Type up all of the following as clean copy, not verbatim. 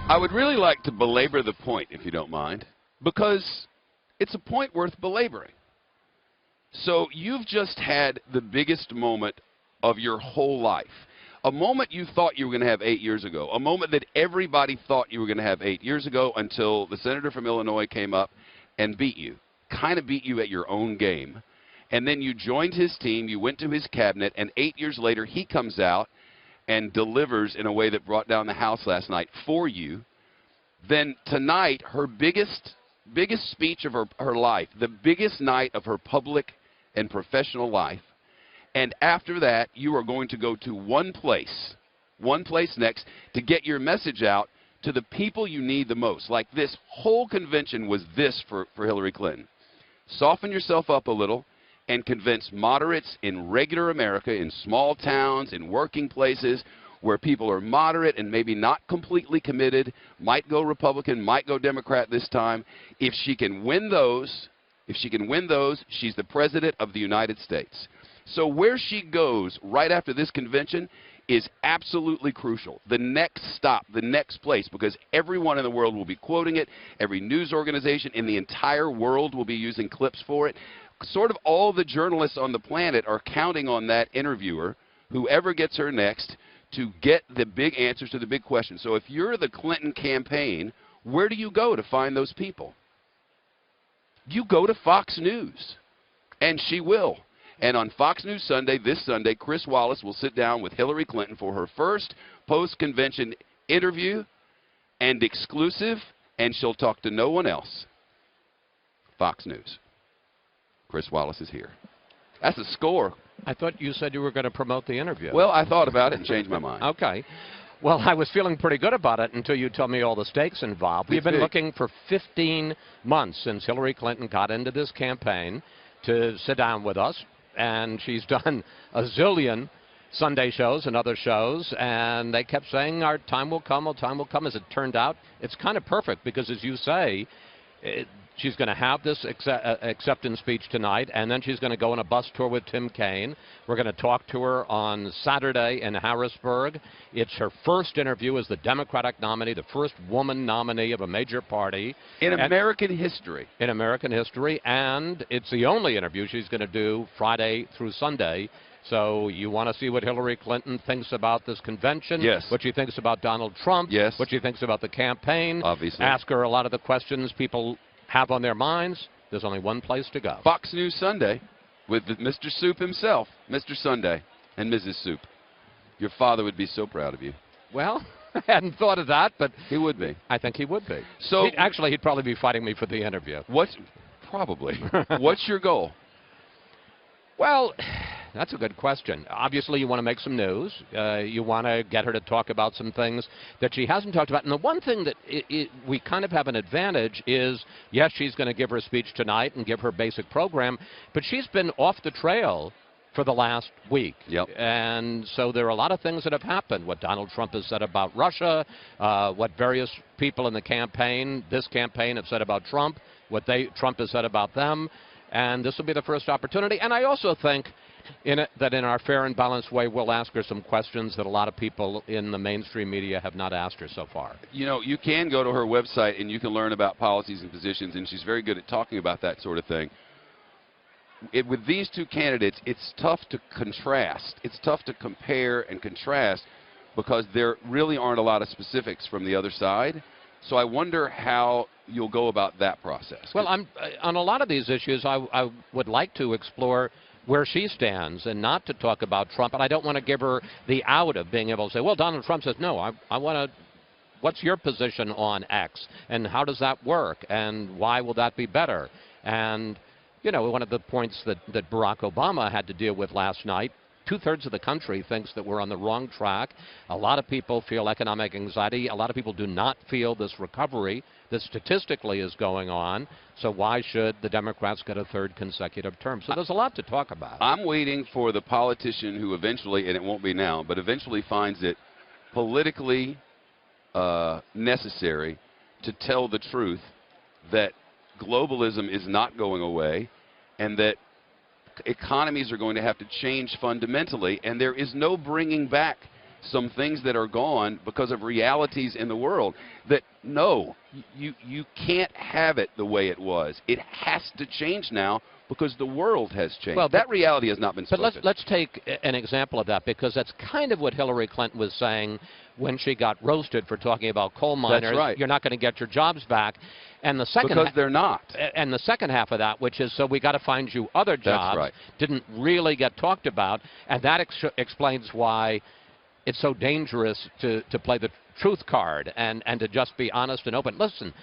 I would really like to belabor the point, if you don't mind, because it's a point worth belaboring. So you've just had the biggest moment of your whole life. A moment you thought you were going to have 8 years ago. A moment that everybody thought you were going to have 8 years ago until the senator from Illinois came up and beat you. Kind of beat you at your own game. And then you joined his team, you went to his cabinet, and 8 years later he comes out and delivers in a way that brought down the House last night for you. Then tonight, her biggest speech of her life, the biggest night of her public and professional life. And after that, you are going to go to one place next to get your message out to the people you need the most. Like this whole convention was this for Hillary Clinton. Soften yourself up a little and convince moderates in regular America, in small towns, in working places, where people are moderate and maybe not completely committed, might go Republican, might go Democrat this time. If she can win those, she's the president of the United States. So where she goes right after this convention is absolutely crucial. The next stop, the next place, because everyone in the world will be quoting it. Every news organization in the entire world will be using clips for it. Sort of all the journalists on the planet are counting on that interviewer, whoever gets her next, to get the big answers to the big questions. So if you're the Clinton campaign, where do you go to find those people? You go to Fox News, and she will. And on Fox News Sunday, this Sunday, Chris Wallace will sit down with Hillary Clinton for her first post-convention interview and exclusive, and she'll talk to no one else. Fox News. Chris Wallace is here. That's a score. I thought you said you were going to promote the interview. Well, I thought about it and changed my mind. Okay. Well, I was feeling pretty good about it until you told me all the stakes involved. We've been looking for 15 months since Hillary Clinton got into this campaign to sit down with us, and she's done a zillion Sunday shows and other shows, and they kept saying our time will come, As it turned out, it's kind of perfect because, as you say, she's going to have this acceptance speech tonight, and then she's going to go on a bus tour with Tim Kaine. We're going to talk to her on Saturday in Harrisburg. It's her first interview as the Democratic nominee, the first woman nominee of a major party. In American history. In American history, and it's the only interview she's going to do Friday through Sunday. So you want to see what Hillary Clinton thinks about this convention, yes, what she thinks about Donald Trump, yes, what she thinks about the campaign. Obviously. Ask her a lot of the questions people have on their minds. There's only one place to go. Fox News Sunday with Mr. Soup himself, Mr. Sunday and Mrs. Soup. Your father would be so proud of you. Well, I hadn't thought of that, but he would be. I think he would be. So he'd probably be fighting me for the interview. Probably. What's your goal? Well, that's a good question. Obviously, you want to make some news. You want to get her to talk about some things that she hasn't talked about. And the one thing that we kind of have an advantage is, yes, she's going to give her speech tonight and give her basic program, but she's been off the trail for the last week. Yep. And so there are a lot of things that have happened. What Donald Trump has said about Russia, what various people in the campaign, this campaign, have said about Trump, what Trump has said about them. And this will be the first opportunity. And I also think that in our fair and balanced way, we'll ask her some questions that a lot of people in the mainstream media have not asked her so far. You know, you can go to her website and you can learn about policies and positions, and she's very good at talking about that sort of thing. With these two candidates, it's tough to contrast. It's tough to compare and contrast because there really aren't a lot of specifics from the other side. So I wonder how you'll go about that process. Well, on a lot of these issues, I would like to explore where she stands and not to talk about Trump. And I don't want to give her the out of being able to say, well, Donald Trump says, no, I want to, what's your position on X? And how does that work? And why will that be better? And, you know, one of the points that Barack Obama had to deal with last night, 2/3 of the country thinks that we're on the wrong track. A lot of people feel economic anxiety. A lot of people do not feel this recovery that statistically is going on. So why should the Democrats get a third consecutive term? So there's a lot to talk about. I'm waiting for the politician who eventually, and it won't be now, but eventually finds it politically necessary to tell the truth that globalism is not going away and that economies are going to have to change fundamentally, and there is no bringing back some things that are gone because of realities in the world that, no, you can't have it the way it was. It has to change now because the world has changed. Well, that reality has not been spoken. But let's take an example of that, because that's kind of what Hillary Clinton was saying when she got roasted for talking about coal miners. That's right. You're not going to get your jobs back. And the second because they're not. And the second half of that, which is, so we got to find you other jobs, that's right, didn't really get talked about, and that explains why it's so dangerous to play the truth card and to just be honest and open. Listen,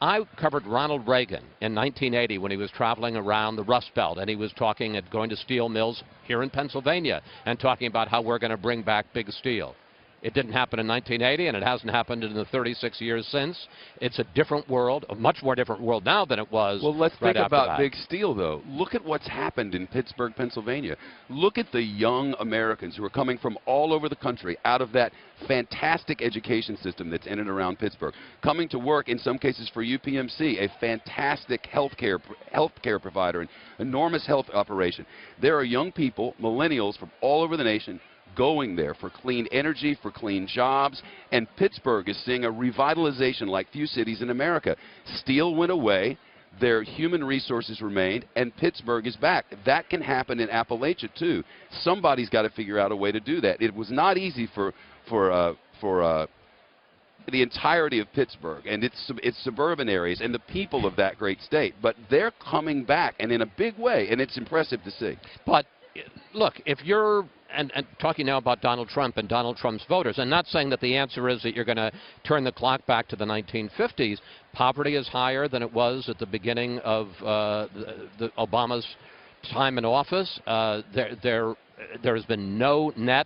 I covered Ronald Reagan in 1980 when he was traveling around the Rust Belt, and he was talking at going to steel mills here in Pennsylvania and talking about how we're going to bring back big steel. It didn't happen in 1980, and it hasn't happened in the 36 years since. It's a different world, a much more different world now than it was. Well, let's right think about that. big steel, though. Look at what's happened in Pittsburgh, Pennsylvania. Look at the young Americans who are coming from all over the country out of that fantastic education system that's in and around Pittsburgh, coming to work in some cases for UPMC, a fantastic healthcare provider, an enormous health operation. There are young people, millennials from all over the nation, going there for clean energy, for clean jobs, and Pittsburgh is seeing a revitalization like few cities in America. Steel went away, their human resources remained, and Pittsburgh is back. That can happen in Appalachia too. Somebody's got to figure out a way to do that. It was not easy for the entirety of Pittsburgh and its suburban areas and the people of that great state, but they're coming back, and in a big way, and it's impressive to see. But look, if you're and talking now about Donald Trump and Donald Trump's voters, and not saying that the answer is that you're going to turn the clock back to the 1950s. Poverty is higher than it was at the beginning of the Obama's time in office. There has been no net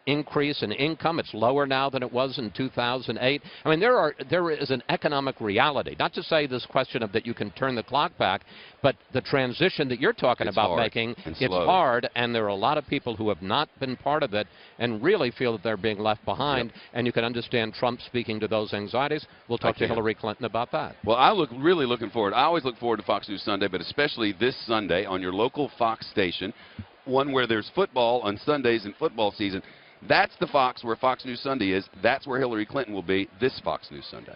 increase in income. It's lower now than it was in 2008. I mean, there is an economic reality. Not to say this question of that you can turn the clock back, but the transition that you're talking about making, it's hard, and there are a lot of people who have not been part of it and really feel that they're being left behind. Yep. And you can understand Trump speaking to those anxieties. We'll talk to Hillary Clinton about that. Well, really looking forward. I always look forward to Fox News Sunday, but especially this Sunday on your local Fox station, one where there's football on Sundays in football season. That's the Fox where Fox News Sunday is. That's where Hillary Clinton will be this Fox News Sunday.